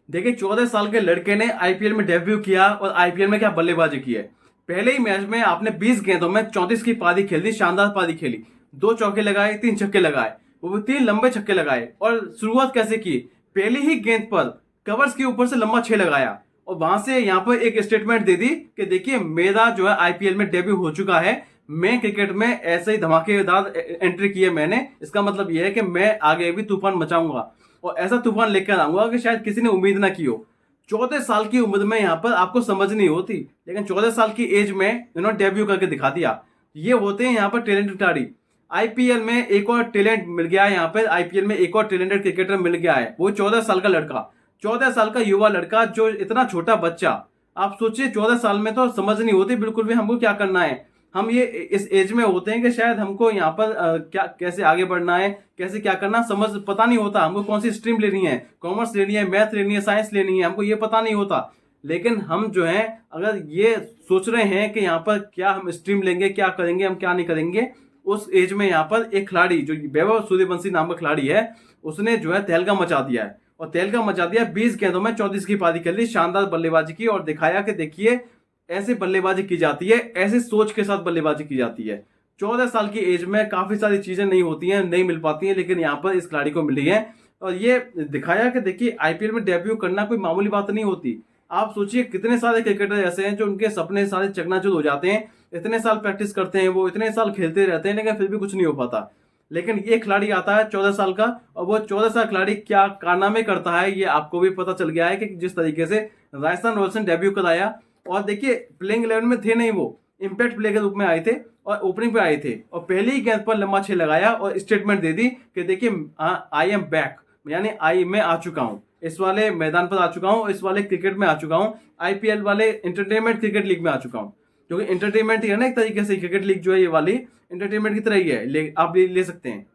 देखिए 14 साल के लड़के ने आईपीएल में डेब्यू किया और आईपीएल में क्या बल्लेबाजी की है। पहले ही मैच में आपने 20 गेंदों में 34 की पारी खेल दी, शानदार पारी खेली। 2 चौके लगाए, 3 छक्के लगाए, वो भी 3 लंबे छक्के लगाए। और शुरुआत कैसे की, पहली ही गेंद पर कवर्स के ऊपर से लंबा 6 लगाया और वहां से यहाँ पर एक स्टेटमेंट दे दी कि देखिए मेरा जो है आईपीएल में डेब्यू हो चुका है, मैं क्रिकेट में ऐसे ही धमाकेदार एंट्री की है मैंने, इसका मतलब यह है कि मैं आगे भी तूफान मचाऊंगा और ऐसा तूफान लेकर आऊंगा कि शायद किसी ने उम्मीद ना की हो। 14 साल की उम्र में यहाँ पर आपको समझ नहीं होती, लेकिन 14 साल की एज में इन्होंने डेब्यू करके दिखा दिया। ये होते हैं यहाँ पर टैलेंट खिलाड़ी। आईपीएल में एक और टैलेंट मिल गया है, यहाँ पर आईपीएल में एक और टैलेंटेड क्रिकेटर मिल गया है, वो 14 साल का लड़का, 14 साल का युवा लड़का, जो इतना छोटा बच्चा। आप सोचिए 14 साल में तो समझ नहीं होती बिल्कुल भी हमको क्या करना है। हम ये इस एज में होते हैं कि शायद हमको यहाँ पर क्या कैसे आगे बढ़ना है, कैसे क्या करना समझ पता नहीं होता। हमको कौन सी स्ट्रीम लेनी है, कॉमर्स लेनी है, मैथ लेनी है, साइंस लेनी है, हमको ये पता नहीं होता। लेकिन हम जो है अगर ये सोच रहे हैं कि यहाँ पर क्या हम स्ट्रीम लेंगे, क्या करेंगे, हम क्या नहीं करेंगे, उस एज में यहाँ पर एक खिलाड़ी जो वैभव सूर्यवंशी नाम का खिलाड़ी है, उसने जो है तहलका मचा दिया है। और तहलका मचा दिया, 20 गेंदों में 34 की पारी खेली, शानदार बल्लेबाजी की और दिखाया कि देखिए ऐसे बल्लेबाजी की जाती है, ऐसे सोच के साथ बल्लेबाजी की जाती है। 14 साल की एज में काफी सारी चीजें नहीं होती हैं, नहीं मिल पाती हैं, लेकिन यहाँ पर इस खिलाड़ी को मिली है। और ये दिखाया कि देखिए आईपीएल में डेब्यू करना कोई मामूली बात नहीं होती। आप सोचिए कितने सारे क्रिकेटर ऐसे हैं जो उनके सपने सारे चकनाचूर हो जाते हैं, इतने साल प्रैक्टिस करते हैं, वो इतने साल खेलते रहते हैं, लेकिन फिर भी कुछ नहीं हो पाता। लेकिन ये खिलाड़ी आता है 14 साल का, और वो 14 साल खिलाड़ी क्या कारनामे करता है ये आपको भी पता चल गया है कि जिस तरीके से राजस्थान रॉयल्स ने डेब्यू कराया। और देखिए प्लेइंग 11 में थे नहीं, वो इंपैक्ट प्लेयर के रूप में आए थे और ओपनिंग पे आए थे, और पहली ही गेंद पर लंबा 6 लगाया और स्टेटमेंट दे दी कि देखिए आई एम बैक, यानी आई मैं आ चुका हूं, इस वाले मैदान पर आ चुका हूं, इस वाले क्रिकेट में आ चुका हूं, आईपीएल वाले इंटरटेनमेंट क्रिकेट लीग में आ चुका हूं। क्योंकि इंटरटेनमेंट ही है ना एक तरीके से, क्रिकेट लीग जो है ये वाली इंटरटेनमेंट की तरह ही है, आप ले सकते हैं।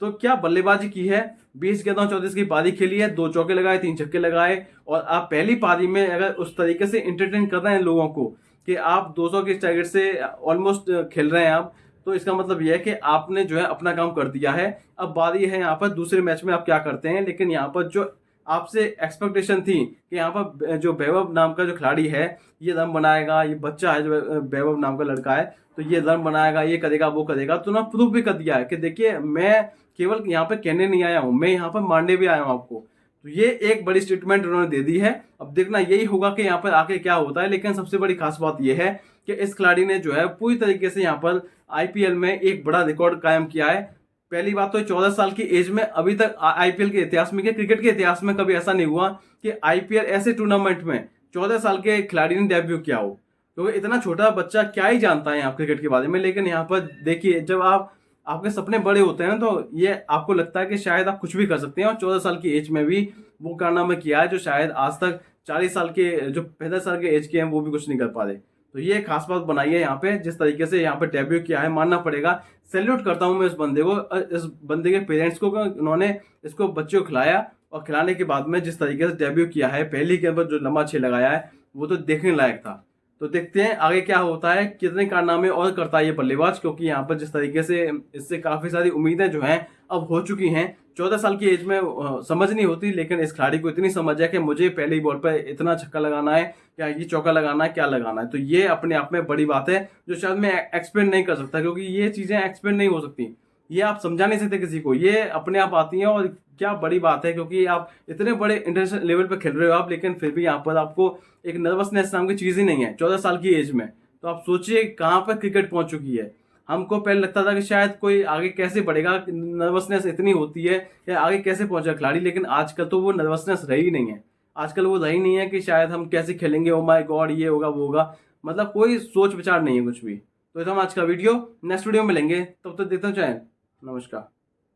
तो क्या बल्लेबाजी की है, 20 गेंदों 34 की पारी खेली है, 2 चौके लगाए, 3 छक्के लगाए। और आप पहली पारी में अगर उस तरीके से इंटरटेन कर रहे हैं लोगों को कि आप 200 के टारगेट से ऑलमोस्ट खेल रहे हैं आप, तो इसका मतलब यह है कि आपने जो है अपना काम कर दिया है। अब बारी है यहाँ पर दूसरे मैच में आप क्या करते हैं। लेकिन यहाँ पर जो आपसे एक्सपेक्टेशन थी कि यहाँ पर जो वैभव नाम का जो खिलाड़ी है ये रन बनाएगा, ये बच्चा है जो वैभव नाम का लड़का है, तो ये रन बनाएगा, ये करेगा, वो करेगा, तो ना प्रूफ भी कर दिया है कि देखिए मैं केवल यहाँ पे कहने नहीं आया हूँ, मैं यहाँ पर मारने भी आया हूँ आपको। तो ये एक बड़ी स्टेटमेंट उन्होंने दे दी है। अब देखना यही होगा कि यहाँ पर आके क्या होता है। लेकिन सबसे बड़ी खास बात यह है कि इस खिलाड़ी ने जो है पूरी तरीके से यहाँ पर आईपीएल में एक बड़ा रिकॉर्ड कायम किया है। पहली बात तो 14 साल की एज में अभी तक आईपीएल के इतिहास में, क्रिकेट के इतिहास में कभी ऐसा नहीं हुआ कि आईपीएल ऐसे टूर्नामेंट में 14 साल के खिलाड़ी ने डेब्यू किया हो। क्योंकि इतना छोटा बच्चा क्या ही जानता है यहाँ क्रिकेट के बारे में। लेकिन यहाँ पर देखिए जब आपके सपने बड़े होते हैं ना, तो ये आपको लगता है कि शायद आप कुछ भी कर सकते हैं। और 14 साल की एज में भी वो कारनामा किया है जो शायद आज तक 40 साल के, जो 65 साल के एज के हैं, वो भी कुछ नहीं कर पा रहे। तो ये खास बात बनाई है यहाँ पे, जिस तरीके से यहाँ पे डेब्यू किया है, मानना पड़ेगा। सैल्यूट करता हूँ मैं इस बंदे को, इस बंदे के पेरेंट्स को, उन्होंने इसको बच्चे को खिलाया और खिलाने के बाद में जिस तरीके से डेब्यू किया है, पहली गेंद पर जो लंबा 6 लगाया है, वो तो देखने लायक था। तो देखते हैं आगे क्या होता है, कितने कारनामे और करता है ये बल्लेबाज। क्योंकि यहाँ पर जिस तरीके से इससे काफी सारी उम्मीदें जो हैं अब हो चुकी हैं। 14 साल की एज में समझ नहीं होती, लेकिन इस खिलाड़ी को इतनी समझ है कि मुझे पहली बॉल पर इतना छक्का लगाना है, या ये चौका लगाना है, क्या लगाना है। तो ये अपने आप में बड़ी बात है जो शायद मैं एक्सप्लेन नहीं कर सकता, क्योंकि ये चीजें एक्सप्लेन नहीं हो सकती, ये आप समझा नहीं सकते किसी को, ये अपने आप आती हैं। और क्या बड़ी बात है, क्योंकि आप इतने बड़े इंटरनेशनल लेवल पे खेल रहे हो आप, लेकिन फिर भी यहाँ पर आपको एक नर्वसनेस नाम की चीज ही नहीं है 14 साल की एज में। तो आप सोचिए कहाँ पर क्रिकेट पहुंच चुकी है। हमको पहले लगता था कि शायद कोई आगे कैसे बढ़ेगा, नर्वसनेस इतनी होती है या आगे कैसे पहुंचा खिलाड़ी, लेकिन आजकल तो वो नर्वसनेस रही नहीं है। आजकल वो रही नहीं है कि शायद हम कैसे खेलेंगे, ओ माय गॉड ये होगा वो होगा, मतलब कोई सोच विचार नहीं है कुछ भी। तो ये था आज का वीडियो, नेक्स्ट वीडियो में मिलेंगे, तब तक देखते हैं, नमस्कार।